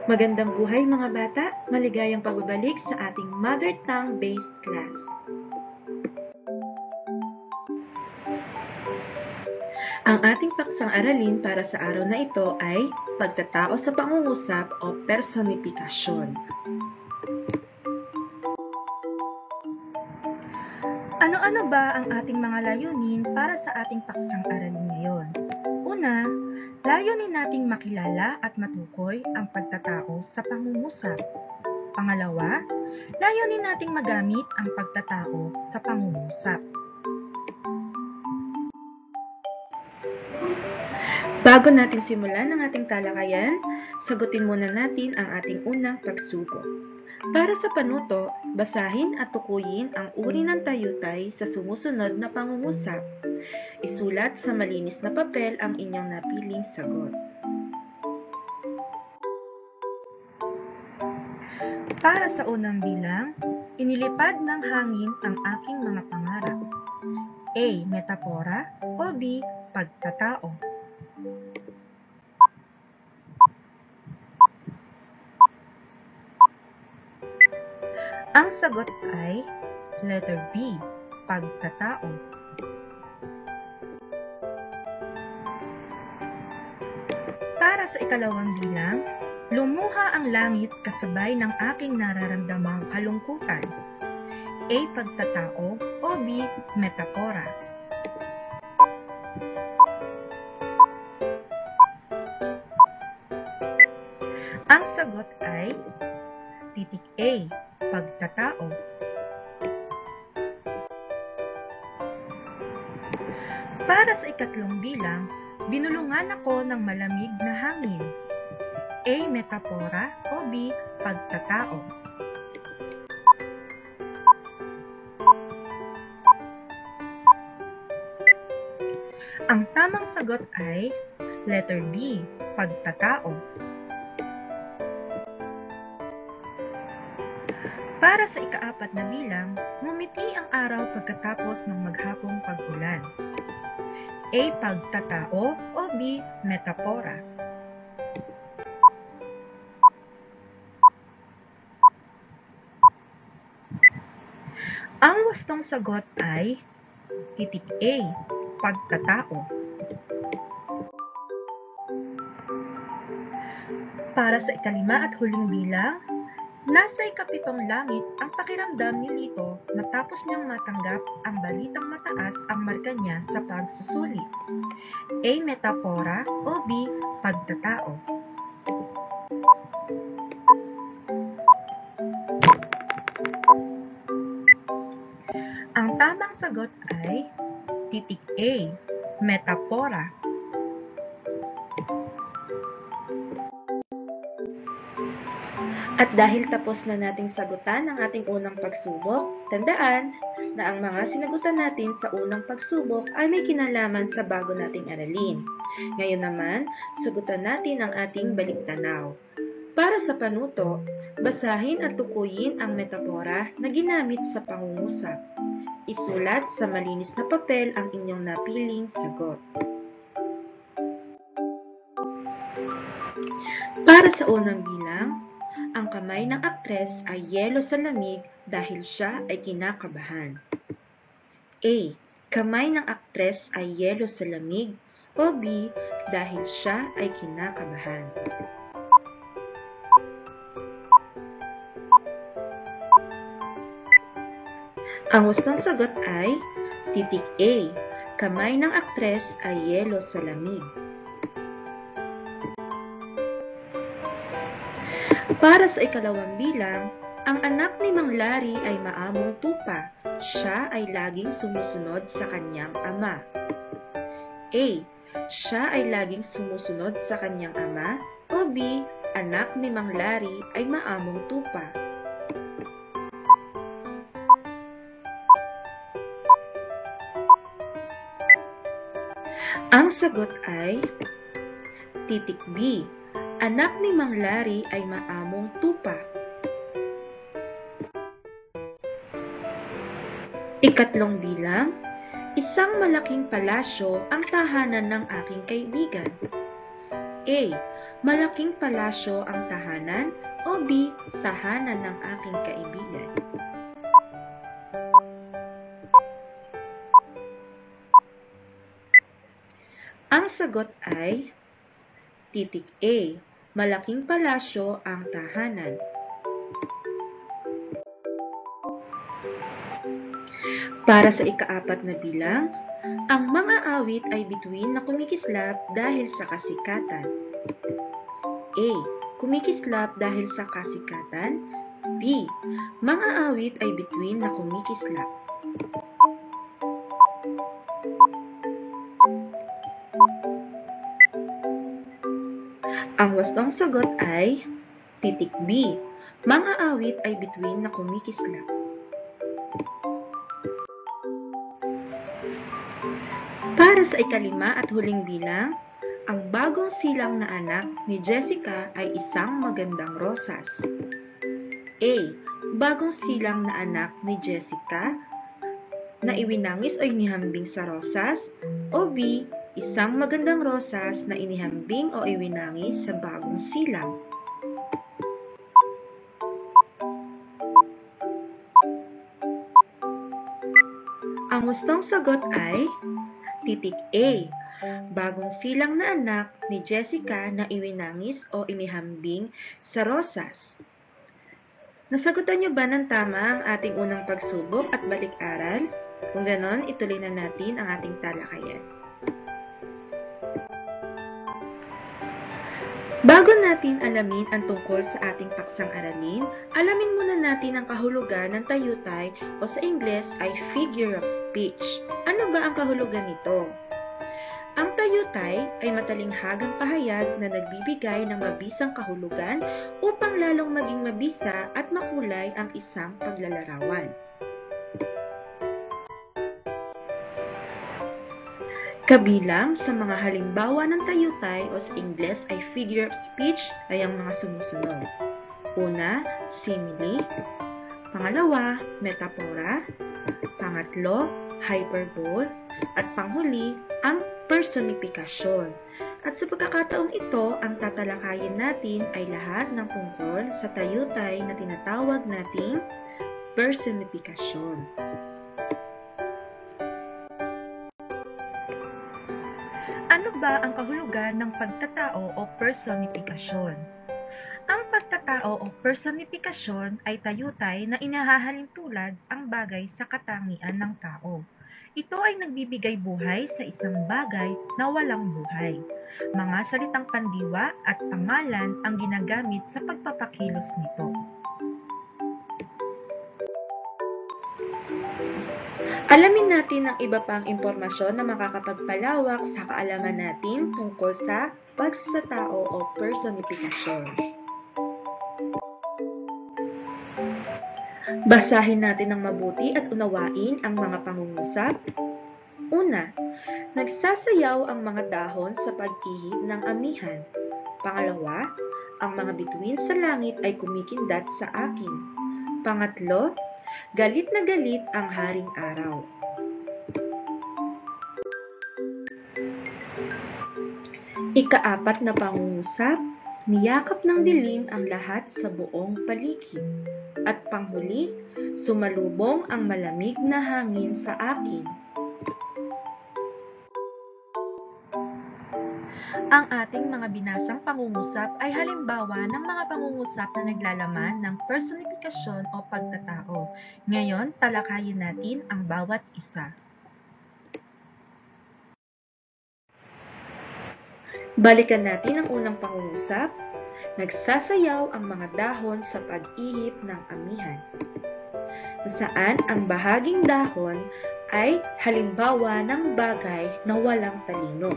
Magandang buhay mga bata! Maligayang pagbabalik sa ating Mother Tongue-based class. Ang ating paksang aralin para sa araw na ito ay pagtatao sa pangungusap o personifikasyon. Ano-ano ba ang ating mga layunin para sa ating paksang aralin ngayon? Una, layunin nating makilala at matukoy ang pagtatao sa pangungusap. Pangalawa, layunin nating magamit ang pagtatao sa pangungusap. Bago natin simulan ang ating talakayan, sagutin muna natin ang ating unang pagsubok. Para sa panuto, basahin at tukuyin ang uri ng tayutay sa sumusunod na pangungusap. Isulat sa malinis na papel ang inyong napiling sagot. Para sa unang bilang, inilipad ng hangin ang aking mga pangarap. A. Metapora o B. Pagtatao. Ang sagot ay letter B, pagtatao. Para sa ikalawang bilang, lumuha ang langit kasabay ng aking nararamdamang kalungkutan. A. Pagtatao o B. Metapora. Ang sagot ay titik A, pagtatao. Para sa ikatlong bilang, binulungan ako ng malamig na hangin. A. Metapora o B. Pagtatao. Ang tamang sagot ay letter B, pagtatao. Para sa ikaapat na bilang, ngumiti ang araw pagkatapos ng maghapong pag-ulan. A. Pagtatao o B. Metapora. Ang wastong sagot ay titik A, pagtatao. Para sa ikalima at huling bilang, nasa ikapitong langit ang pakiramdam ni Lito matapos niyang matanggap ang balitang mataas ang marka niya sa pagsusulit. A. Metapora o B. Pagtatao. Ang tamang sagot ay titik A, metapora. At dahil tapos na nating sagutan ang ating unang pagsubok, tandaan na ang mga sinagutan natin sa unang pagsubok ay may kinalaman sa bago nating aralin. Ngayon naman, sagutan natin ang ating baliktanaw. Para sa panuto, basahin at tukuyin ang metapora na ginamit sa pangungusap. Isulat sa malinis na papel ang inyong napiling sagot. Para sa unang bilang, ang kamay ng aktres ay yelo sa lamig dahil siya ay kinakabahan. A. Kamay ng aktres ay yelo sa lamig o B. Dahil siya ay kinakabahan. Ang wastong sagot ay titik A. Kamay ng aktres ay yelo sa lamig. Para sa ikalawang bilang, ang anak ni Mang Larry ay maamong tupa. Siya ay laging sumusunod sa kanyang ama. A. Siya ay laging sumusunod sa kanyang ama o B. Anak ni Mang Larry ay maamong tupa. Ang sagot ay titik B. Anak ni Mang Larry ay maamong tupa. Ikatlong bilang, isang malaking palasyo ang tahanan ng aking kaibigan. A. Malaking palasyo ang tahanan, o B. Tahanan ng aking kaibigan. Ang sagot ay titik A. Malaking palasyo ang tahanan. Para sa ika-4 na bilang, ang mga awit ay bituin na kumikislap dahil sa kasikatan. A. Kumikislap dahil sa kasikatan. B. Mga awit ay bituin na kumikislap. Ang wastong sagot ay titik B. Mga awit ay bituin na kumikislap. Para sa ika-5 at huling bilang, ang bagong silang na anak ni Jessica ay isang magandang rosas. A. Bagong silang na anak ni Jessica na iwinangis o inihambing sa rosas, o B. Isang magandang rosas na inihambing o iwinangis sa bagong silang. Ang gustong sagot ay titik A. Bagong silang na anak ni Jessica na iwinangis o inihambing sa rosas. Nasagutan niyo ba ng tama ang ating unang pagsubok at balik-aral? Kung ganon, ituloy na natin ang ating talakayan. Bago natin alamin ang tungkol sa ating paksang aralin, alamin muna natin ang kahulugan ng tayutay o sa Ingles ay figure of speech. Ano ba ang kahulugan nito? Ang tayutay ay matalinghagang pahayag na nagbibigay ng mabisang kahulugan upang lalong maging mabisa at makulay ang isang paglalarawan. Kabilang sa mga halimbawa ng tayutay o sa Ingles ay figure of speech ay ang mga sumusunod. Una, simile. Pangalawa, metapora. Pangatlo, hyperbole. At panghuli, ang personifikasyon. At sa pagkakataong ito, ang tatalakayin natin ay lahat ng tungkol sa tayutay na tinatawag nating personifikasyon. Ano ba ang kahulugan ng pagtatao o personifikasyon? Ang pagtatao o personifikasyon ay tayutay na inahahalin tulad ang bagay sa katangian ng tao. Ito ay nagbibigay buhay sa isang bagay na walang buhay. Mga salitang pandiwa at pangalan ang ginagamit sa pagpapakilos nito. Alamin natin ang iba pang impormasyon na makakapagpalawak sa kaalaman natin tungkol sa pagsasatao o personifikasyon. Basahin natin ng mabuti at unawain ang mga pangungusap. Una, nagsasayaw ang mga dahon sa pag-ihip ng amihan. Pangalawa, ang mga bituin sa langit ay kumikindat sa akin. Pangatlo, galit na galit ang haring araw. Ika-4 na pangungusap, niyakap ng dilim ang lahat sa buong paligid. At panghuli, sumalubong ang malamig na hangin sa akin. Ang ating mga binasang pangungusap ay halimbawa ng mga pangungusap na naglalaman ng personifikasyon o pagtatao. Ngayon, talakayin natin ang bawat isa. Balikan natin ang unang pangungusap. Nagsasayaw ang mga dahon sa pag-ihip ng amihan. Saan ang bahaging dahon ay halimbawa ng bagay na walang talino.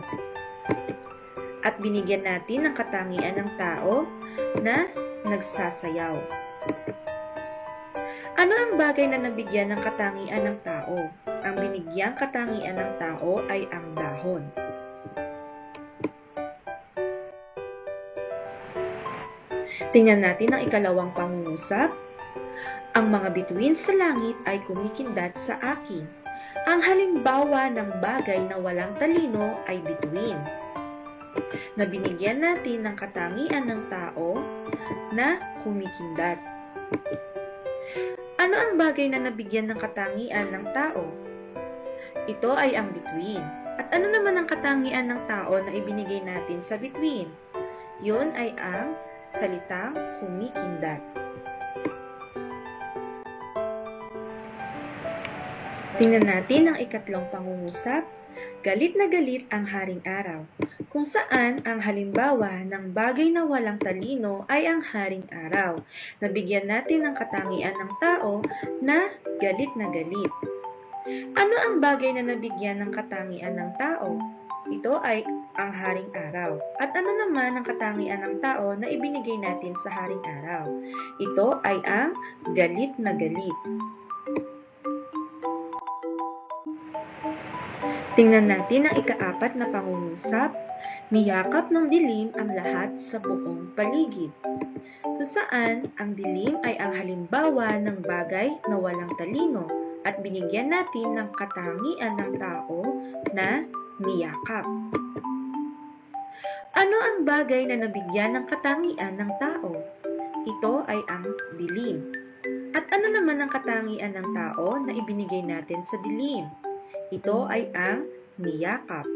At binigyan natin ng katangian ng tao na nagsasayaw. Ano ang bagay na nabigyan ng katangian ng tao? Ang binigyang katangian ng tao ay ang dahon. Tingnan natin ang ikalawang pangungusap. Ang mga bituin sa langit ay kumikindat sa akin. Ang halimbawa ng bagay na walang talino ay bituin. na binigyan natin ng katangian ng tao na kumikindat. Ano ang bagay na nabigyan ng katangian ng tao? Ito ay ang bituin. At ano naman ang katangian ng tao na ibinigay natin sa bituin? Yun ay ang salitang kumikindat. Tingnan natin ang ikatlong pangungusap. Galit na galit ang haring araw, kung saan ang halimbawa ng bagay na walang talino ay ang haring araw. Nabigyan natin ng katangian ng tao na galit na galit. Ano ang bagay na nabigyan ng katangian ng tao? Ito ay ang haring araw. At ano naman ang katangian ng tao na ibinigay natin sa haring araw? Ito ay ang galit na galit. Tingnan natin ang ika-4 na pangungusap. Niyakap ng dilim ang lahat sa buong paligid. Kung saan ang dilim ay ang halimbawa ng bagay na walang talino at binigyan natin ng katangian ng tao na niyakap. Ano ang bagay na nabigyan ng katangian ng tao? Ito ay ang dilim. At ano naman ang katangian ng tao na ibinigay natin sa dilim? Ito ay ang niyakap.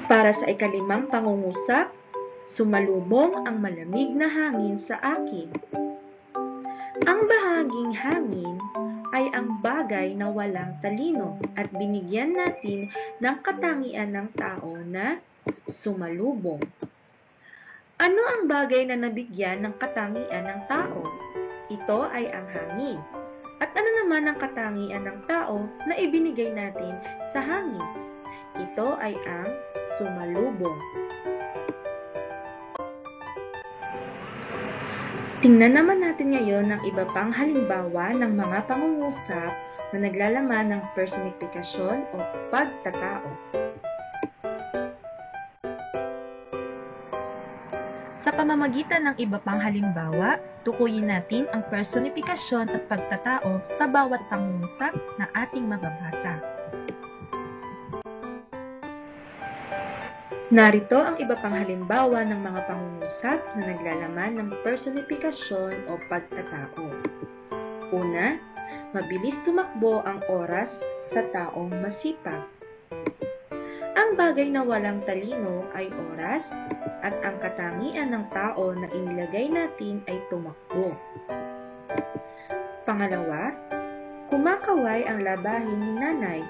Para sa ika-5 pangungusap, sumalubong ang malamig na hangin sa akin. Ang bahaging hangin ay ang bagay na walang talino at binigyan natin ng katangian ng tao na sumalubong. Ano ang bagay na nabigyan ng katangian ng tao? Ito ay ang hangin. At ano naman ang katangian ng tao na ibinigay natin sa hangin? Ito ay ang sumalubong. Tingnan naman natin ngayon ang iba pang halimbawa ng mga pangungusap na naglalaman ng personifikasyon o pagtatao. Sa pamamagitan ng iba pang halimbawa, tukuyin natin ang personifikasyon at pagtatao sa bawat pangungusap na ating mababasa. Narito ang iba pang halimbawa ng mga pangungusap na naglalaman ng personifikasyon o pagtatao. Una, mabilis tumakbo ang oras sa taong masipag. Ang bagay na walang talino ay oras at ang katangian ng tao na inilagay natin ay tumakbo. Pangalawa, kumakaway ang labahin ni nanay.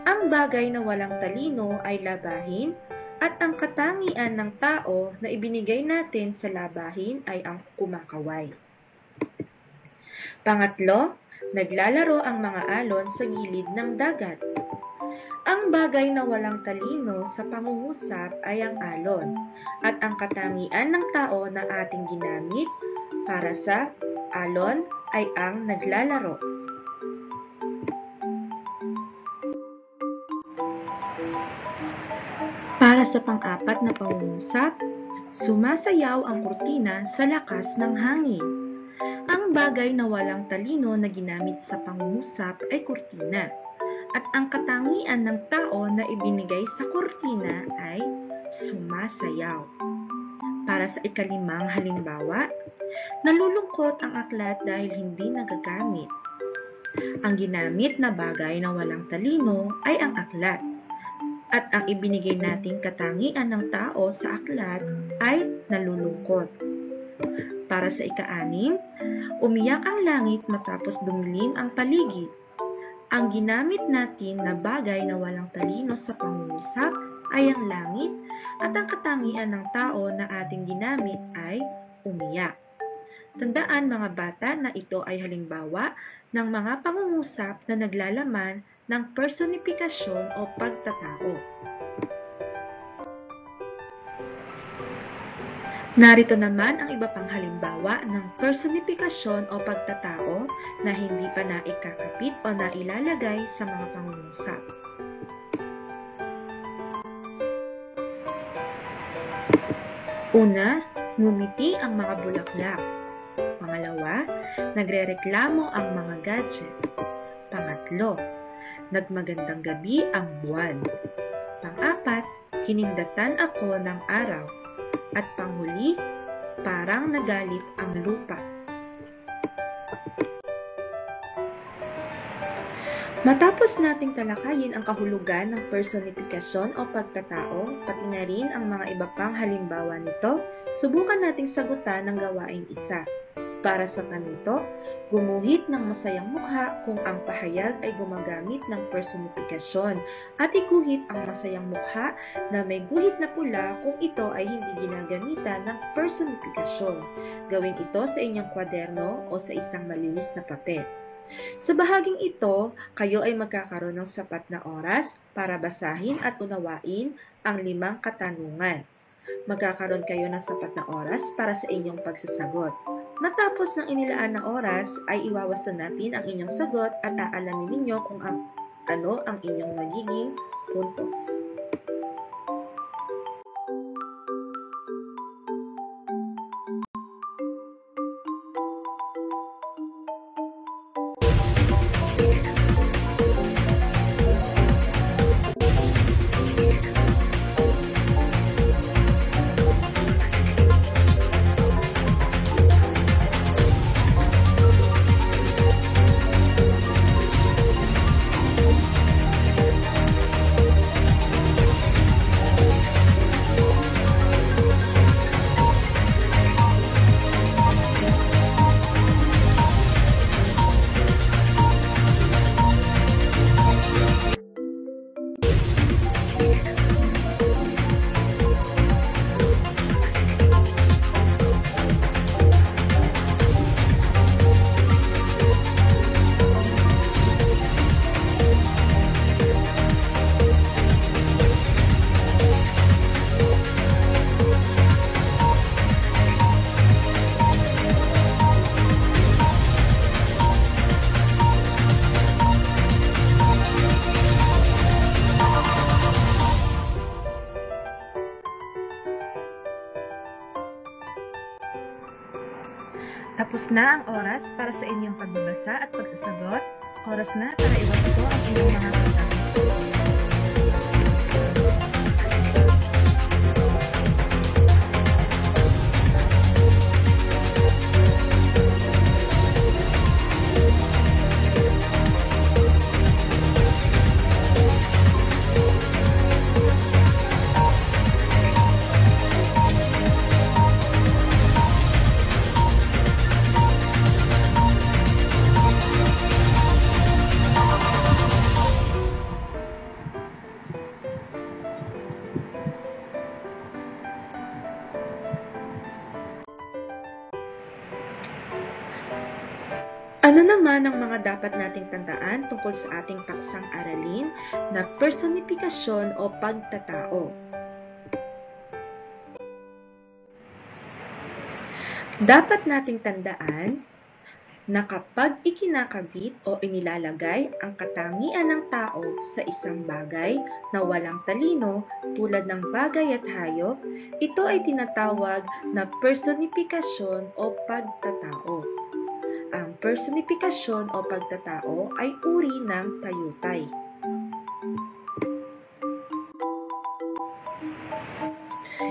Ang bagay na walang talino ay labahin at ang katangian ng tao na ibinigay natin sa labahin ay ang kumakaway. Pangatlo, naglalaro ang mga alon sa gilid ng dagat. Ang bagay na walang talino sa pangungusap ay ang alon at ang katangian ng tao na ating ginamit para sa alon ay ang naglalaro. Para sa pang-4 na pangungusap, sumasayaw ang kurtina sa lakas ng hangin. Ang bagay na walang talino na ginamit sa pangungusap ay kurtina. At ang katangian ng tao na ibinigay sa kurtina ay sumasayaw. Para sa ika-5 halimbawa, nalulungkot ang aklat dahil hindi nagagamit. Ang ginamit na bagay na walang talino ay ang aklat. At ang ibinigay nating katangian ng tao sa aklat ay nalulungkot. Para sa ika-6, umiyak ang langit matapos dumilim ang paligid. Ang ginamit natin na bagay na walang talino sa pangungusap ay ang langit at ang katangian ng tao na ating ginamit ay umiyak. Tandaan mga bata na ito ay halimbawa ng mga pangungusap na naglalaman ng personifikasyon o pagtatao. Narito naman ang iba pang halimbawa ng personifikasyon o pagtatao na hindi pa naikakapit o nailalagay sa mga pangungusap. Una, ngumiti ang mga bulaklak. Pangalawa, nagrereklamo ang mga gadget. Pangatlo, Nagmagandang gabi ang buwan. Pang-apat, hinindatan ako ng araw. At panghuli, parang nagalit ang lupa. Matapos nating talakayin ang kahulugan ng personifikasyon o pagtatao, pati na rin ang mga iba pang halimbawa nito, subukan nating sagutan ng gawaing isa. Para sa panito, gumuhit ng masayang mukha kung ang pahayag ay gumagamit ng personifikasyon at iguhit ang masayang mukha na may guhit na pula kung ito ay hindi ginagamitan ng personifikasyon. Gawin ito sa inyong kwaderno o sa isang malinis na papel. Sa bahaging ito, kayo ay magkakaroon ng sapat na oras para basahin at unawain ang 5 katanungan. Magkakaroon kayo ng sapat na oras para sa inyong pagsasagot. Matapos ng inilaan na oras, ay iwawasto natin ang inyong sagot at aalamin ninyo kung ano ang inyong magiging puntos. Tapos na ang oras para sa inyong pagbabasa at pagsasagot. Oras na para iwasto ang inyong mga katanungan. Ano naman ang mga dapat nating tandaan tungkol sa ating paksang aralin na personifikasyon o pagtatao? Dapat nating tandaan na kapag ikinakabit o inilalagay ang katangian ng tao sa isang bagay na walang talino tulad ng bagay at hayop, ito ay tinatawag na personifikasyon o pagtatao. Ang personifikasyon o pagtatao ay uri ng tayutay.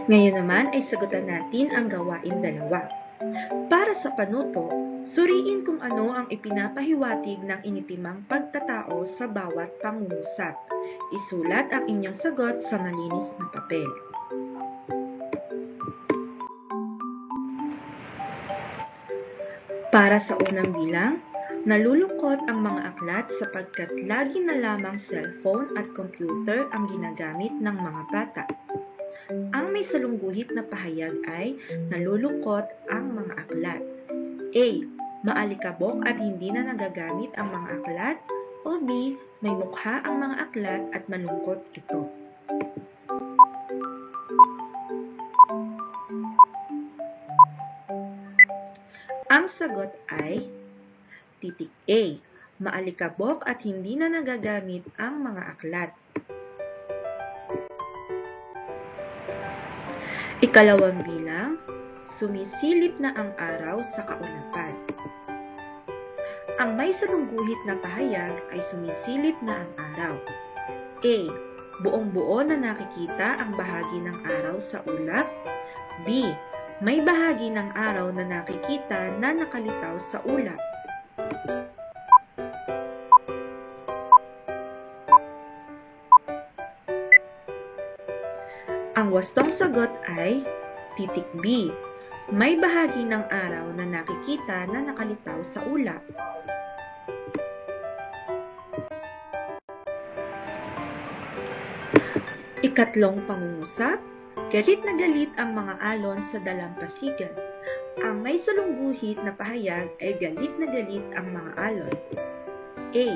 Ngayon naman ay sagutan natin ang gawain 2. Para sa panuto, suriin kung ano ang ipinapahiwatig ng initimang pagtatao sa bawat pangungusap. Isulat ang inyong sagot sa malinis na papel. Para sa unang bilang, nalulungkot ang mga aklat sapagkat lagi na lamang cellphone at computer ang ginagamit ng mga bata. Ang may salungguhit na pahayag ay nalulungkot ang mga aklat. A. Maalikabok at hindi na nagagamit ang mga aklat. O B. May mukha ang mga aklat at malungkot ito. Ang sagot ay titik A. Maalikabok at hindi na nagagamit ang mga aklat. Ikalawang bilang, sumisilip na ang araw sa kaulapan. Ang may salungguhit na pahayag ay sumisilip na ang araw. A. Buong-buo na nakikita ang bahagi ng araw sa ulap. B. May bahagi ng araw na nakikita na nakalitaw sa ulap. Ang wastong sagot ay titik B. May bahagi ng araw na nakikita na nakalitaw sa ulap. Ikatlong pangungusap, galit na galit ang mga alon sa dalampasigan. Ang may salungguhit na pahayag ay galit na galit ang mga alon. A.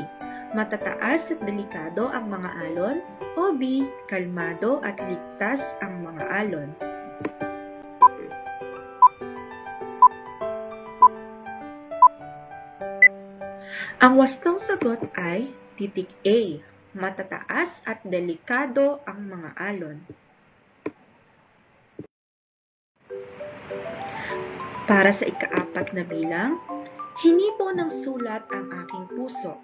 Matataas at delikado ang mga alon, o B. Kalmado at ligtas ang mga alon. Ang wastong sagot ay titik A. Matataas at delikado ang mga alon. Para sa ika-4 na bilang, hinipo ng sulat ang aking puso.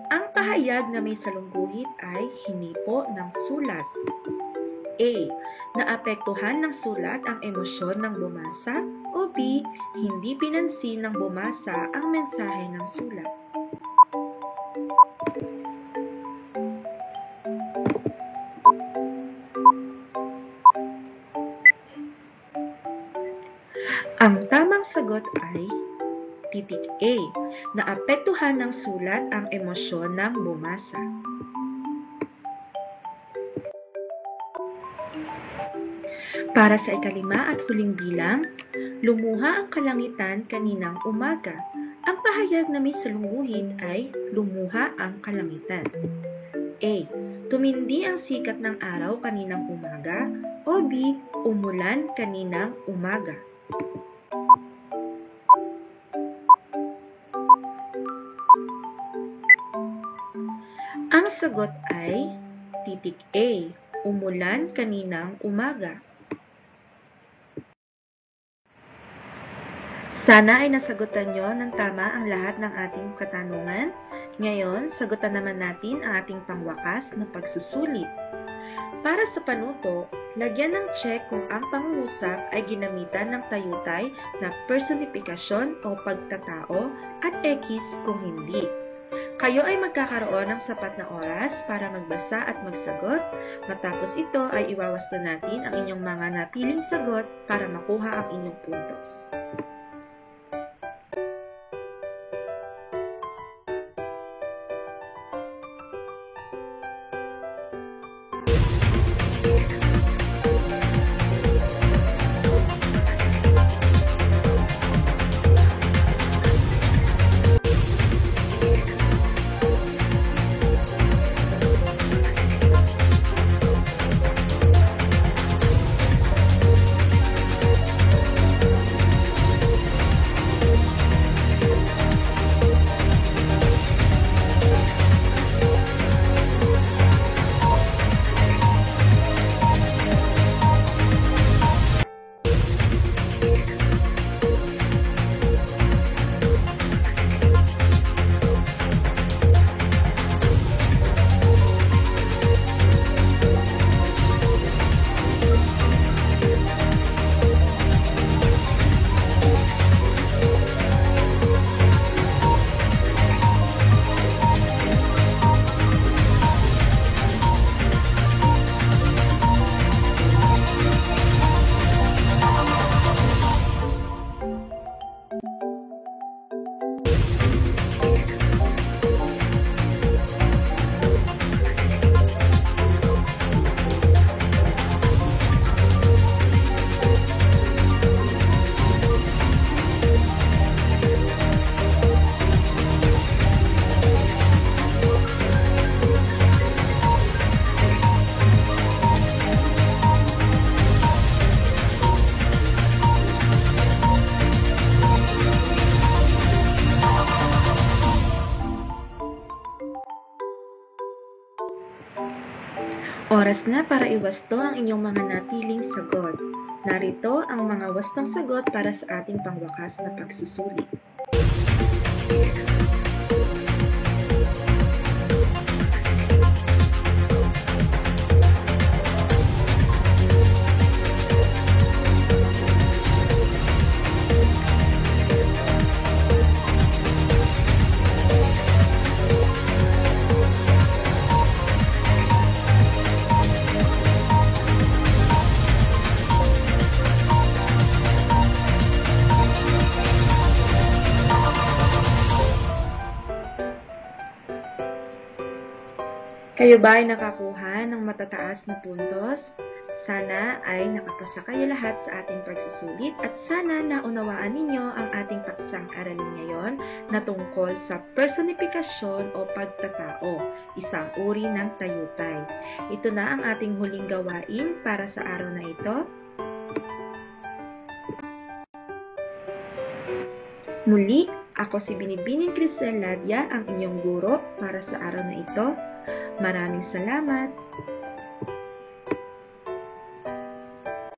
Ang pahayag na may salungguhit ay hinipo ng sulat. A. Naapektuhan ng sulat ang emosyon ng bumasa, o B. Hindi pinansin ng bumasa ang mensahe ng sulat. Ang tamang sagot ay titik A. Naapektuhan ng sulat ang emosyon ng bumasa. Para sa ika-5 at huling bilang, lumuha ang kalangitan kaninang umaga. Ang pahayag na may salungguhit ay lumuha ang kalangitan. A. Tumindi ang sikat ng araw kaninang umaga, o B. Umulan kaninang umaga. Ang sagot ay titik A. Umulan kaninang umaga. Sana ay nasagutan nyo ng tama ang lahat ng ating katanungan. Ngayon, sagutan naman natin ang ating pangwakas na pagsusulit. Para sa panuto, lagyan ng check kung ang pangungusap ay ginamitan ng tayutay na personifikasyon o pagtatao at X kung hindi. Kayo ay magkakaroon ng sapat na oras para magbasa at magsagot. Matapos ito ay iwawasto natin ang inyong mga napiling sagot para makuha ang inyong puntos. Oras na para iwasto ang inyong mga napiling sagot. Narito ang mga wastong sagot para sa ating pangwakas na pagsusulit. Kayo ba ay nakakuha ng matataas na puntos? Sana ay nakapasa kayo lahat sa ating pagsusulit at sana naunawaan ninyo ang ating paksang aralin ngayon na tungkol sa personifikasyon o pagtatao, isang uri ng tayutay. Ito na ang ating huling gawain para sa araw na ito. Muli, ako si Binibining Crisel Ladia, ang inyong guro para sa araw na ito. Maraming salamat!